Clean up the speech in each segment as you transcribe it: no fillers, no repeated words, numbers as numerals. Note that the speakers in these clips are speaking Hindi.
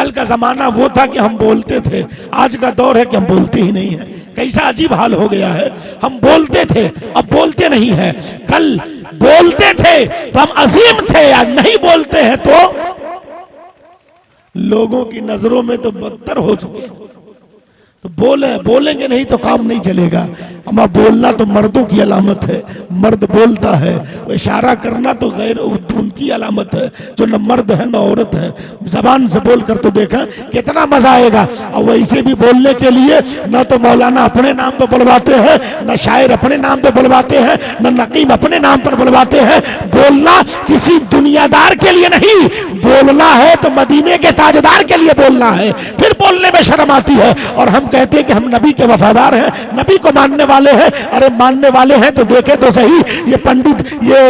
कल का जमाना वो था कि हम बोलते थे, आज का दौर है कि हम बोलते ही नहीं है। कैसा अजीब हाल हो गया है, हम बोलते थे अब बोलते नहीं है। कल बोलते थे तो हम अजीम थे, आज नहीं बोलते हैं तो लोगों की नजरों में तो बदतर हो चुके हैं। तो बोलेंगे नहीं तो काम नहीं चलेगा। अम्मा बोलना तो मर्दों की अलामत है, मर्द बोलता है। इशारा करना तो गैर उनकी अलामत है, जो न मर्द है न औरत है। जबान से बोल कर तो देखा कितना मजा आएगा। और वैसे भी बोलने के लिए न तो मौलाना अपने नाम पर बुलवाते हैं, न शायर अपने नाम पर बुलवाते हैं, न नकीम अपने नाम पर बुलवाते हैं। बोलना किसी दुनियादार के लिए नहीं, बोलना है तो मदीने के ताजदार के लिए बोलना है। फिर बोलने में शर्म आती है। और हम कहते हैं कि हम नबी के वफादार हैं, नबी को मानने वाले हैं। अरे मानने वाले हैं तो देखे तो सही, ये पंडित ये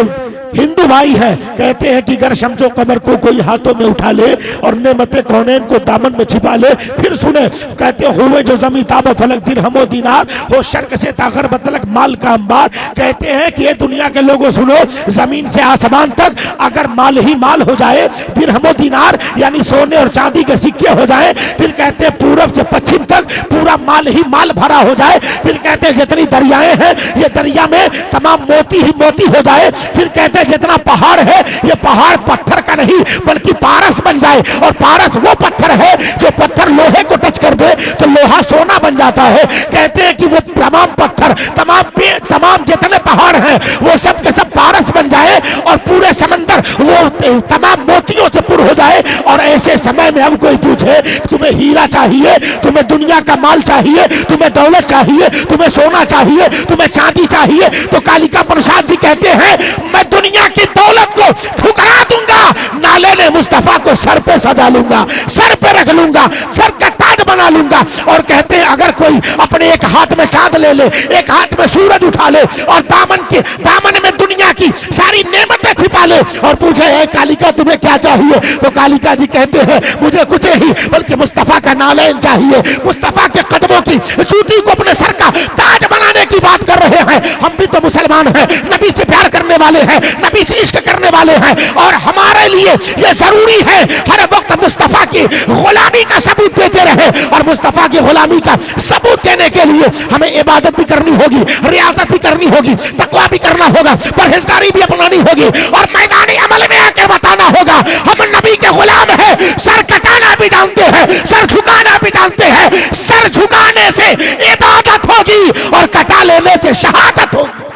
हिंदू भाई है, कहते हैं कि गर शम्सो कमर को कोई हाथों में उठा ले और नेमते कौनैन को दामन में छिपा ले। फिर सुने, कहते हुए जो जमी ताब फलक दिरहमो दीनार हो शर्क से तागर बतलक माल का अंबार। कहते हैं कि ये दुनिया के लोगों सुनो, जमीन से आसमान तक अगर माल ही माल हो जाए, दिरहमो दीनार यानी सोने और चांदी के सिक्के हो जाए, फिर कहते हैं पूरब से पश्चिम तक पूरा माल ही माल भरा हो जाए, फिर कहते हैं जितनी दरियाएं हैं ये दरिया में तमाम मोती ही मोती हो जाए, फिर कहते हैं जितना पहाड़ है ये पहाड़ पत्थर का नहीं बल्कि पारस बन जाए, और पारस वो पत्थर है जो पत्थर लोहे को टच कर दे तो लोहा सोना बन जाता है। कहते हैं कि वो तमाम पत्थर तमाम जितने पहाड़ हैं वो सब के सब पारस बन जाए और पूरे समंदर वो तमाम मोतियों से पुर हो जाए। और ऐसे समय में अब कोई पूछे तुम्हें हीरा चाहिए, तुम्हें दुनिया का माल चाहिए, तुम्हें दौलत चाहिए, तुम्हें सोना चाहिए, तुम्हें चांदी चाहिए, तो कालिका प्रसाद जी कहते हैं मैं दुनिया की दौलत को ठुकरा दूंगा, नाले ने मुस्तफा को सर पे सजा लूंगा, सर पे रख लूंगा, सर का ताज बना लूंगा। और कहते हैं अगर कोई अपने एक हाथ में चांद ले ले, एक हाथ में सूरज उठा ले और दामन में दुनिया की सारी नेमतें छिपा ले और पूछे है कालिका तुम्हें क्या चाहिए, तो कालिका जी कहते हैं मुझे कुछ नहीं बल्कि मुस्तफा का नालैन चाहिए, मुस्तफा के कदमों की जूती को अपने सर का ताज बनाने की बात कर रहे हैं। हम भी तो मुसलमान हैं, नबी से प्यार करने वाले हैं, नबी से इश्क करने वाले हैं, और हमारे लिए ये जरूरी है हर वक्त मुस्तफा की गुलामी का सबूत देते रहे। और मुस्तफा की गुलामी का सबूत देने के लिए हमें इबादत भी करनी होगी, रियाजत भी करनी होगी, तकवा भी करना होगा, परहेजगारी भी अपनानी होगी और मैदानी अमल में आकर बताना होगा हम नबी के गुलाम हैं। सर कटाना भी जानते हैं, सर झुकाना भी जानते हैं। सर झुकाने से इबादत होगी और कटा लेने से शहादत होगी।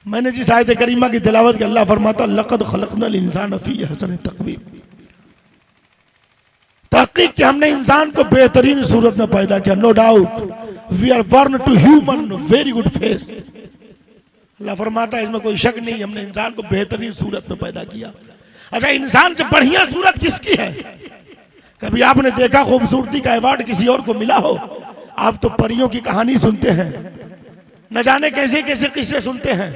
मैंने जिस आयत करीमा की तिलावत की, अल्लाह फरमाता लक़द खलक़नल इंसान फी अहसन तक़वीम, तहक़ीक़ कि हमने इंसान को बेहतरीन सूरत में पैदा किया। No doubt we are born to human very good face. Allah फरमाता है इसमें कोई शक नहीं, हमने इंसान को बेहतरीन सूरत में पैदा किया। अच्छा, इंसान से बढ़िया सूरत किसकी है? कभी आपने देखा खूबसूरती का अवार्ड किसी और को मिला हो? आप तो परियों की कहानी सुनते हैं, न जाने कैसे कैसे किस्से सुनते हैं,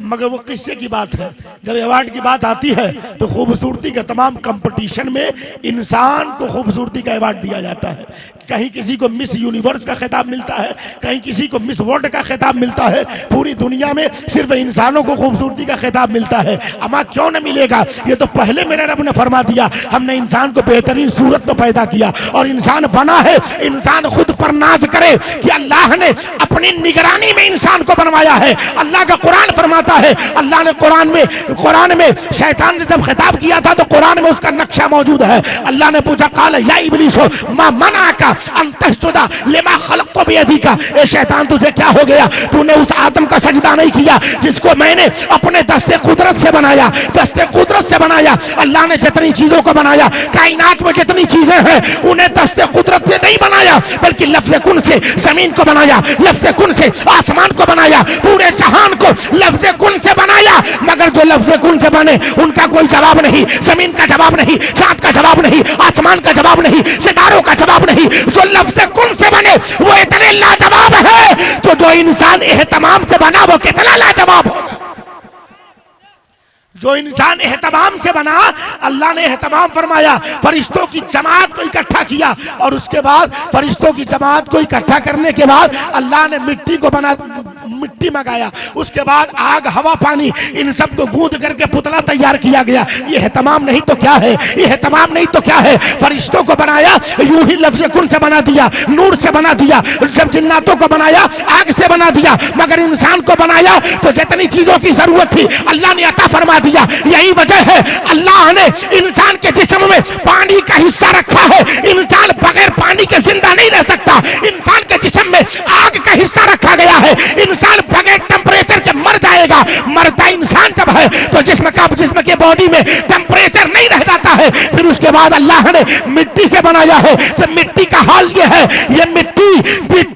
मगर वो किस्से की बात है। जब अवार्ड की बात आती है तो खूबसूरती के तमाम कंपटीशन में इंसान को खूबसूरती का अवार्ड दिया जाता है। कहीं किसी को मिस यूनिवर्स का खिताब मिलता है, कहीं किसी को मिस वर्ल्ड का खिताब मिलता है। पूरी दुनिया में सिर्फ इंसानों को खूबसूरती का खिताब मिलता है। अमा क्यों न मिलेगा? ये तो पहले मेरे रब ने फरमा दिया, हमने इंसान को बेहतरीन सूरत में पैदा किया और इंसान बना है। इंसान खुद पर नाज करे कि अल्लाह ने अपनी निगरानी में इंसान को बनवाया है। अल्लाह का कुरान फरमाता है, अल्लाह ने कुरान में शैतान ने जब खिताब किया था तो कुरान में उसका नक्शा मौजूद है। अल्लाह ने पूछा काल या इब्लीस मा मना का अंतस्जुदा लिमा खलक़तु बियदिका, ए शैतान तुझे क्या हो गया? तूने उस आदम का सजदा नहीं किया जिसको मैंने अपने दस्ते कुदरत से बनाया, दस्ते कुदरत से बनाया। अल्लाह ने जितनी चीजों को बनाया, कायनात में जितनी चीजें हैं उन्हें दस्ते कुदरत से नहीं बनाया, बल्कि लफ्ज़ कुन से जमीन को बनाया, लफ्ज़ कुन से आसमान को बनाया, पूरे जहान को लफ्ज़ कुन से बनाया। मगर जो लफ्ज़ कुन से बने उनका कोई जवाब नहीं, जमीन का जवाब नहीं, चांद का जवाब नहीं, आसमान का जवाब नहीं, सितारों का जवाब नहीं। जो लफ्ज़ कुन से बने वो इतने लाजवाब है, तो जो इंसान एहतमाम से बना वो कितना लाजवाब होगा। जो इंसान एहतमाम से बना, अल्लाह ने एहतमाम फरमाया, फरिश्तों की जमात को इकट्ठा किया और उसके बाद फरिश्तों की जमात को इकट्ठा करने के बाद अल्लाह ने मिट्टी को बना, मिट्टी मंगाया, उसके बाद आग हवा पानी इन सबको गूंद करके पुतला तैयार किया गया। ये है तमाम नहीं तो क्या है, ये है तमाम नहीं तो क्या है। फरिश्तों को बनाया यूं ही लफ्ज़ कुन से बना दिया, नूर से बना दिया। जब जिन्नातों को बनाया आग से बना दिया, मगर इंसान को बनाया तो जितनी चीजों की जरूरत थी अल्लाह ने अता फरमा दिया। यही वजह है अल्लाह ने इंसान के जिस्म में पानी का हिस्सा रखा है। इंसान बगैर पानी के जिंदा नहीं रह सकता। इंसान के जिस्म में आग का हिस्सा रखा गया है। इंसान बगैर टेम्परेचर के मर जाएगा। मरता इंसान जब है तो जिस्म के बॉडी में टेम्परेचर नहीं रह जाता है। फिर उसके बाद अल्लाह ने मिट्टी से बनाया है। तो मिट्टी का हाल ये है, ये मिट्टी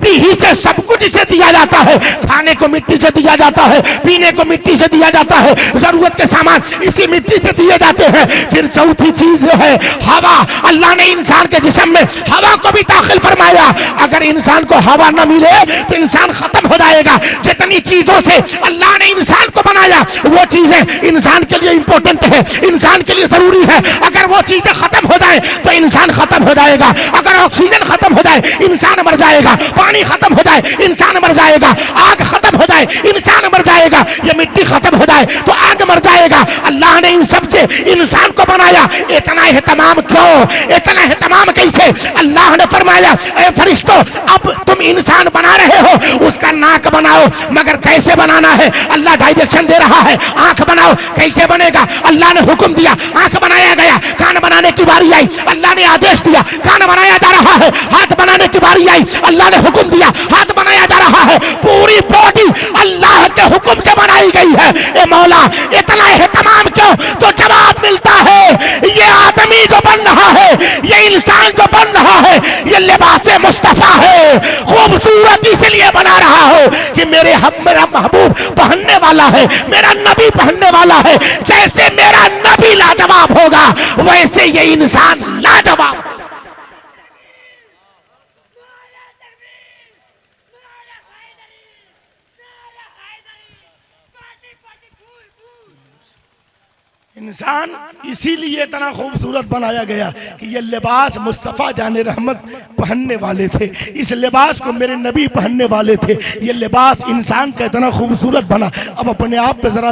ही से सब कुछ इसे दिया जाता है। खाने को मिट्टी से दिया जाता है, पीने को मिट्टी से दिया जाता है, जरूरत के सामान इसी मिट्टी से दिए जाते हैं। फिर चौथी चीज है हवा। अल्लाह ने इंसान के जिस्म में हवा को भी दाखिल फरमाया। अगर इंसान को हवा न मिले तो इंसान खत्म हो जाएगा। जितनी चीजों से अल्लाह ने इंसान को बनाया वो चीजें इंसान के लिए इंपॉर्टेंट है, इंसान के लिए जरूरी है। अगर वो चीजें खत्म हो जाए तो इंसान खत्म हो जाएगा। अगर ऑक्सीजन खत्म हो जाए इंसान मर जाएगा। पानी खत्म हो जाए इंसान मर जाएगा। आग खत्म हो जाए इंसान मर जाएगा। ये मिट्टी खत्म हो जाए तो आग मर जाएगा। अल्लाह ने इन सब से इंसान को बनाया। इतना एहतमाम क्यों, इतना एहतमाम कैसे? अल्लाह ने फरमाया ऐ फरिश्तों अब तुम इंसान बना रहे हो, उसका नाक बनाओ, मगर कैसे बनाना है? अल्लाह डायरेक्शन दे रहा है। आंख बनाओ, कैसे बनेगा? अल्लाह ने हुक्म दिया, आंख बनाया गया। कान बनाने की बारी आई, अल्लाह ने आदेश दिया, कान बनाया जा रहा है। हाथ बनाने की बारी आई, अल्लाह ने हुक्म दिया, हाथ बनाया जा रहा है। पूरी बॉडी अल्लाह के हुक्म से बनाई गई है। ए मौला इतना एहतमाम क्यों? तो जवाब मिलता है ये आदमी जो बन रहा है, ये इंसान जो बन रहा है, ये लिबासे मुस्तफा है। खूबसूरत इसलिए बना रहा हो कि मेरा महबूब पहनने वाला है, मेरा नबी पहनने वाला है। जैसे मेरा नबी लाजवाब होगा वैसे ये इंसान लाजवाब। इंसान इसीलिए इतना खूबसूरत बनाया गया कि ये लिबास मुस्तफ़ा जाने रहमत पहनने वाले थे। इस लिबास को मेरे नबी पहनने वाले थे। ये लिबास इंसान का इतना खूबसूरत बना। अब अपने आप पे ज़रा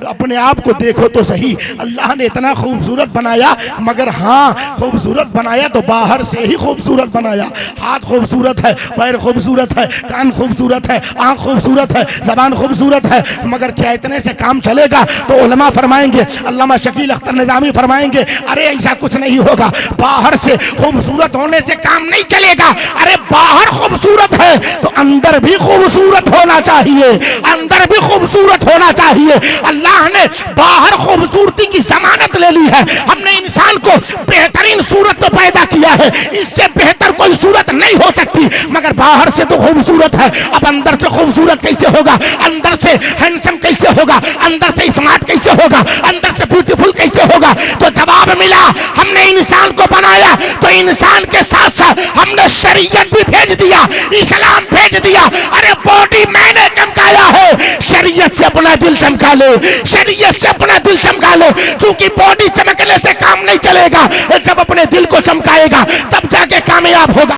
अपने आप को देखो तो सही। अल्लाह ने इतना खूबसूरत बनाया, मगर हाँ खूबसूरत बनाया तो बाहर से ही खूबसूरत बनाया। हाथ खूबसूरत है, पैर खूबसूरत है, कान खूबसूरत है, आँख खूबसूरत है, ज़बान खूबसूरत है, मगर क्या इतने से काम चलेगा? तो उलमा फरमाएंगे, अल्लामा शकील अख्तर निजामी फरमाएंगे, अरे ऐसा कुछ नहीं होगा। बाहर से खूबसूरत होने से काम नहीं चलेगा। अरे बाहर खूबसूरत है तो अंदर भी खूबसूरत होना चाहिए, अंदर भी खूबसूरत होना चाहिए। अल्लाह ने बाहर खूबसूरती की जमानत ले ली है। हमने इंसान को बेहतरीन सूरत में पैदा किया है, इससे बेहतर कोई सूरत नहीं हो सकती। मगर बाहर से तो खूबसूरत है, अब अंदर से खूबसूरत कैसे होगा? अंदर से हैंडसम कैसे होगा? अंदर से स्मार्ट कैसे होगा? अंदर से ब्यूटीफुल कैसे होगा? तो जवाब मिला, हमने इंसान को बनाया तो इंसान के साथ साथ हमने शरीयत भी भेज दिया, इस्लाम भेज दिया। अरे बॉडी मैंने चमकाया है, शरीयत से अपना दिल चमका लो, शरीयत से अपना दिल चमका लो। क्योंकि बॉडी चमकने से काम नहीं चलेगा, जब अपने दिल को चमकाएगा तब जाके कामयाब होगा।